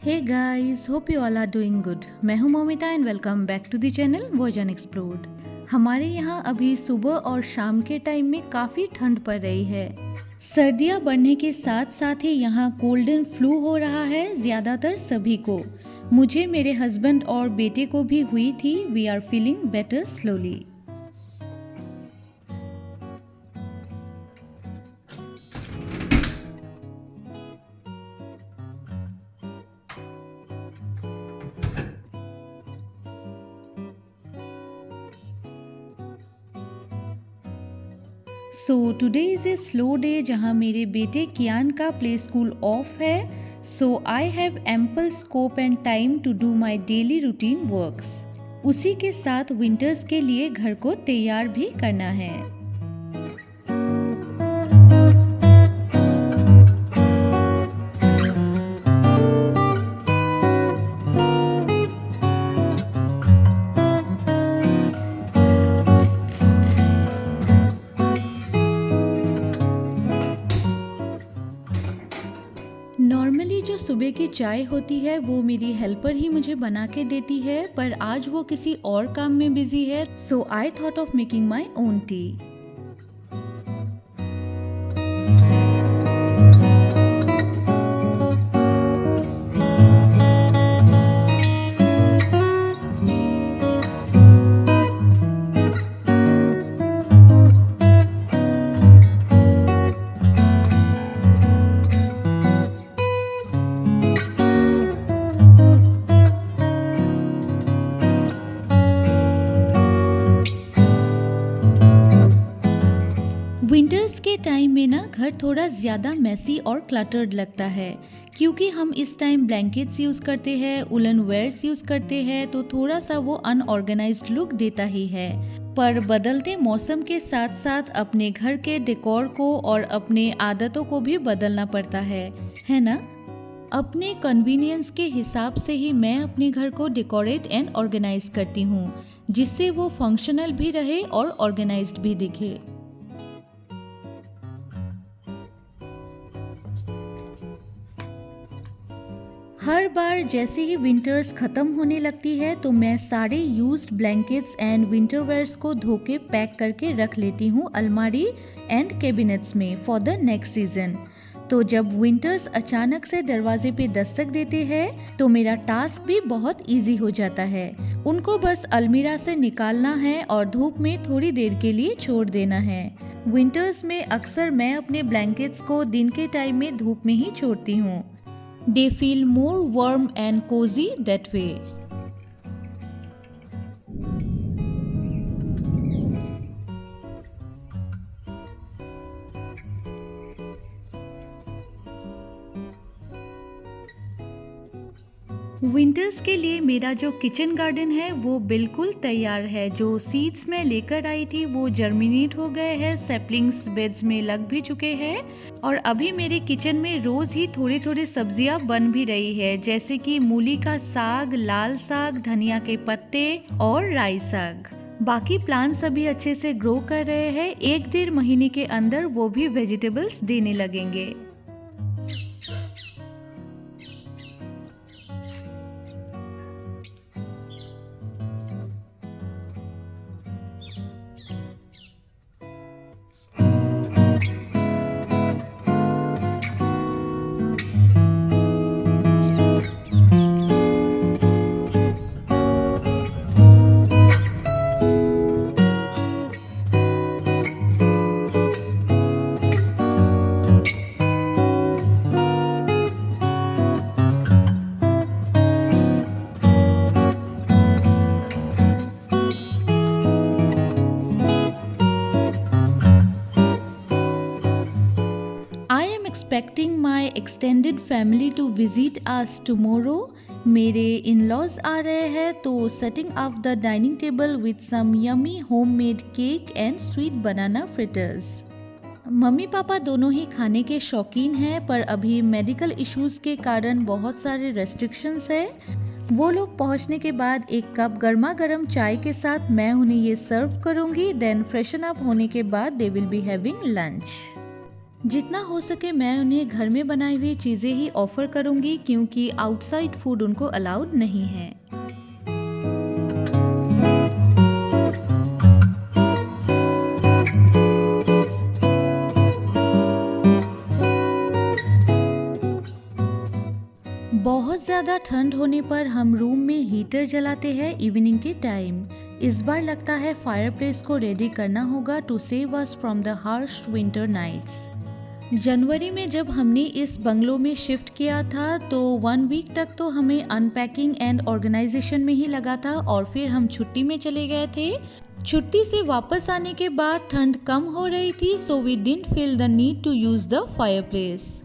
Hey guys, hope you all are doing good. मैं हूं Momita and welcome back to the channel version explored. हमारे यहाँ अभी सुबह और शाम के टाइम में काफ़ी ठंड पड़ रही है। सर्दियाँ बढ़ने के साथ साथ ही यहाँ कोल्ड एंड फ्लू हो रहा है ज़्यादातर सभी को। मुझे, मेरे हस्बैंड और बेटे को भी हुई थी। We are feeling better slowly. So today is a slow day जहाँ मेरे बेटे कियान का प्ले स्कूल ऑफ है। So I have ample scope and time to do my daily routine works. उसी के साथ विंटर्स के लिए घर को तैयार भी करना है। नॉर्मली जो सुबह की चाय होती है वो मेरी हेल्पर ही मुझे बना के देती है, पर आज वो किसी और काम में बिजी है। So I thought of making my own tea. Winters के टाइम में ना घर थोड़ा ज़्यादा मैसी और क्लटर्ड लगता है, क्योंकि हम इस टाइम ब्लैंकेट्स यूज़ करते हैं, उलन वेयर्स यूज़ करते हैं, तो थोड़ा सा वो अनऑर्गेनाइज्ड लुक देता ही है। पर बदलते मौसम के साथ साथ अपने घर के डेकोर को और अपने आदतों को भी बदलना पड़ता है ना? अपने कन्वीनियंस के हिसाब से ही मैं अपने घर को डेकोरेट एंड ऑर्गेनाइज करती हूँ, जिससे वो फंक्शनल भी रहे और ऑर्गेनाइज्ड भी दिखे। हर बार जैसे ही विंटर्स ख़त्म होने लगती है तो मैं सारे used blankets and winter wears को धो के पैक करके रख लेती हूँ अलमारी एंड कैबिनेट्स में फॉर द नेक्स्ट सीजन। तो जब विंटर्स अचानक से दरवाजे पे दस्तक देते हैं तो मेरा टास्क भी बहुत इजी हो जाता है। उनको बस अलमीरा से निकालना है और धूप में थोड़ी देर के लिए छोड़ देना है। विंटर्स में अक्सर मैं अपने ब्लैंकेट्स को दिन के टाइम में धूप में ही छोड़ती हूँ। They feel more warm and cozy that way. Winters के लिए मेरा जो किचन गार्डन है वो बिल्कुल तैयार है। जो सीड्स मैं लेकर आई थी वो जर्मिनेट हो गए हैं, सैपलिंग्स बेड्स में लग भी चुके हैं और अभी मेरे किचन में रोज़ ही थोड़ी थोड़ी सब्जियां बन भी रही है, जैसे कि मूली का साग, लाल साग, धनिया के पत्ते और राई साग। बाकी प्लांट्स अभी अच्छे से ग्रो कर रहे हैं। 1-1.5 महीने के अंदर वो भी वेजिटेबल्स देने लगेंगे। Expecting my extended family to visit us tomorrow. मेरे इन-लॉज आ रहे हैं तो setting up the dining table with some yummy homemade cake and sweet banana fritters. Mummy papa दोनों ही खाने के शौकीन हैं, पर अभी मेडिकल इश्यूज के कारण बहुत सारे रेस्ट्रिक्शंस है। वो लोग पहुंचने के बाद एक कप गर्मा गर्म चाय के साथ मैं उन्हें ये सर्व करूंगी। देन फ्रेशन अप होने के बाद they will be having lunch. जितना हो सके मैं उन्हें घर में बनाई हुई चीज़ें ही ऑफ़र करूँगी, क्योंकि आउटसाइड फूड उनको अलाउड नहीं है। बहुत ज़्यादा ठंड होने पर हम रूम में हीटर जलाते हैं इवनिंग के टाइम। इस बार लगता है फायरप्लेस को रेडी करना होगा to save us from the harsh winter nights. जनवरी में जब हमने इस बंगलो में शिफ्ट किया था तो 1 वीक तक तो हमें अनपैकिंग एंड ऑर्गेनाइजेशन में ही लगा था और फिर हम छुट्टी में चले गए थे। छुट्टी से वापस आने के बाद ठंड कम हो रही थी, so we didn't feel the need to use the fireplace.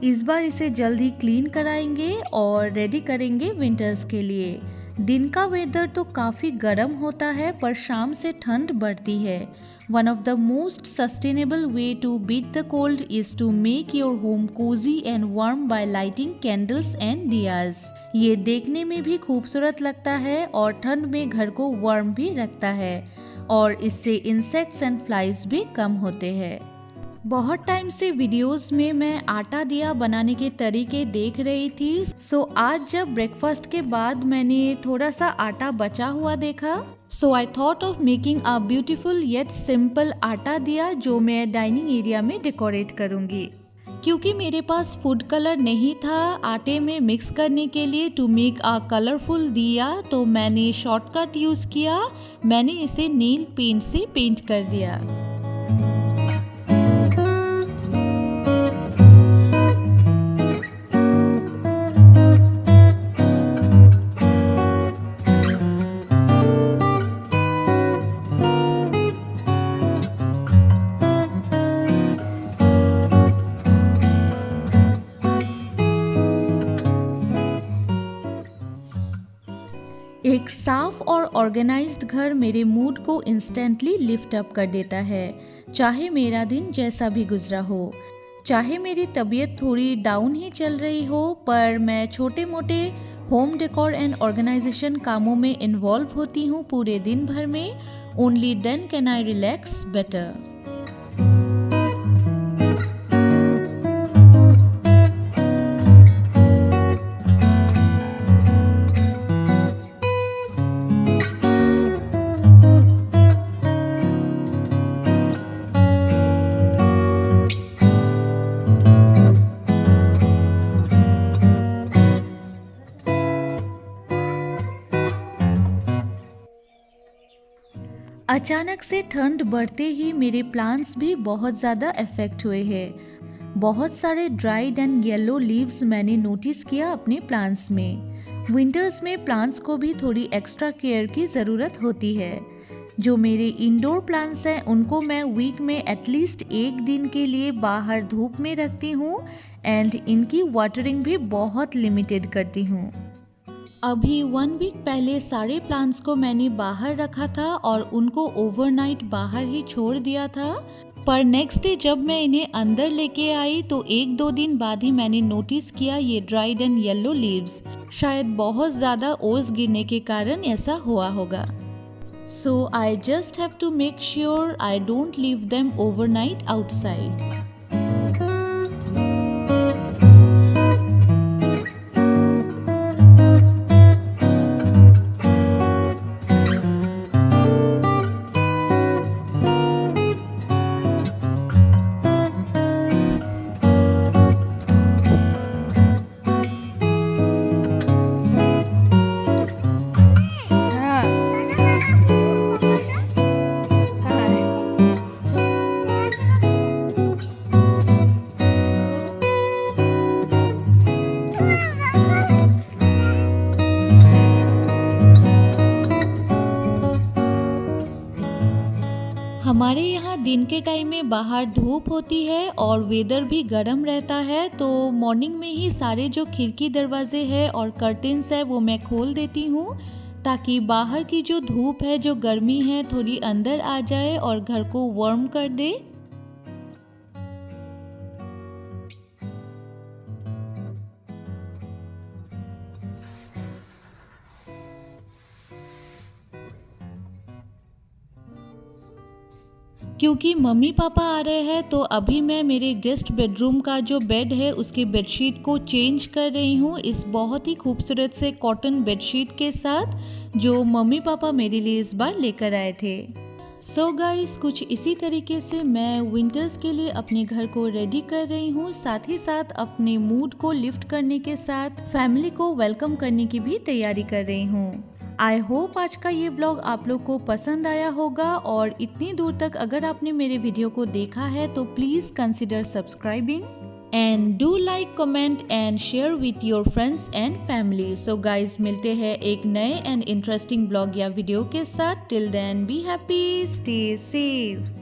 इस बार इसे जल्दी क्लीन कराएंगे और रेडी करेंगे विंटर्स के लिए। दिन का वेदर तो काफ़ी गर्म होता है पर शाम से ठंड बढ़ती है। One of the most sustainable way to beat the cold is to make your home cosy and warm by lighting candles and diyas. ये देखने में भी खूबसूरत लगता है और ठंड में घर को वार्म भी रखता है, और इससे इंसेक्ट्स एंड फ्लाइज भी कम होते हैं। बहुत टाइम से वीडियोस में मैं आटा दिया बनाने के तरीके देख रही थी, सो आज जब ब्रेकफास्ट के बाद मैंने थोड़ा सा आटा बचा हुआ देखा, so I thought of making a beautiful yet simple atta diya जो मैं डाइनिंग एरिया में डेकोरेट करूंगी। क्योंकि मेरे पास फूड कलर नहीं था आटे में मिक्स करने के लिए टू मेक अ कलरफुल दिया, तो मैंने शॉर्टकट यूज़ किया। मैंने इसे नील पेंट से पेंट कर दिया। एक साफ और ऑर्गेनाइज्ड घर मेरे मूड को इंस्टेंटली लिफ्ट अप कर देता है, चाहे मेरा दिन जैसा भी गुजरा हो। चाहे मेरी तबीयत थोड़ी डाउन ही चल रही हो, पर मैं छोटे मोटे होम डेकोर एंड ऑर्गेनाइजेशन कामों में इन्वॉल्व होती हूँ पूरे दिन भर में। Only then can I relax better. अचानक से ठंड बढ़ते ही मेरे प्लांट्स भी बहुत ज़्यादा इफ़ेक्ट हुए हैं। बहुत सारे ड्राइड एंड येलो लीव्स मैंने नोटिस किया अपने प्लांट्स में। विंटर्स में प्लांट्स को भी थोड़ी एक्स्ट्रा केयर की ज़रूरत होती है। जो मेरे इंडोर प्लांट्स हैं उनको मैं वीक में एटलीस्ट 1 दिन के लिए बाहर धूप में रखती हूँ एंड इनकी वाटरिंग भी बहुत लिमिटेड करती हूँ। अभी 1 वीक पहले सारे प्लांट्स को मैंने बाहर रखा था और उनको ओवरनाइट बाहर ही छोड़ दिया था, पर नेक्स्ट डे जब मैं इन्हें अंदर लेके आई तो 1-2 दिन बाद ही मैंने नोटिस किया ये ड्राइड एंड येलो लीव्स। शायद बहुत ज़्यादा ओस गिरने के कारण ऐसा हुआ होगा। So I just have to make sure I don't leave them overnight outside. हमारे यहाँ दिन के टाइम में बाहर धूप होती है और वेदर भी गर्म रहता है, तो मॉर्निंग में ही सारे जो खिड़की दरवाजे हैं और कर्टेन्स है वो मैं खोल देती हूँ, ताकि बाहर की जो धूप है, जो गर्मी है, थोड़ी अंदर आ जाए और घर को वार्म कर दे। क्योंकि मम्मी पापा आ रहे हैं तो अभी मैं मेरे गेस्ट बेडरूम का जो बेड है उसके बेडशीट को चेंज कर रही हूँ इस बहुत ही खूबसूरत से कॉटन बेडशीट के साथ जो मम्मी पापा मेरे लिए इस बार लेकर आए थे। सो गाइस, कुछ इसी तरीके से मैं विंटर्स के लिए अपने घर को रेडी कर रही हूँ, साथ ही साथ अपने मूड को लिफ्ट करने के साथ फैमिली को वेलकम करने की भी तैयारी कर रही हूँ। आई होप आज का ये ब्लॉग आप लोग को पसंद आया होगा और इतनी दूर तक अगर आपने मेरे वीडियो को देखा है तो please consider subscribing and do like, comment and share with your friends and family. So guys, मिलते हैं एक नए एंड इंटरेस्टिंग ब्लॉग या वीडियो के साथ। Till then be happy, stay safe.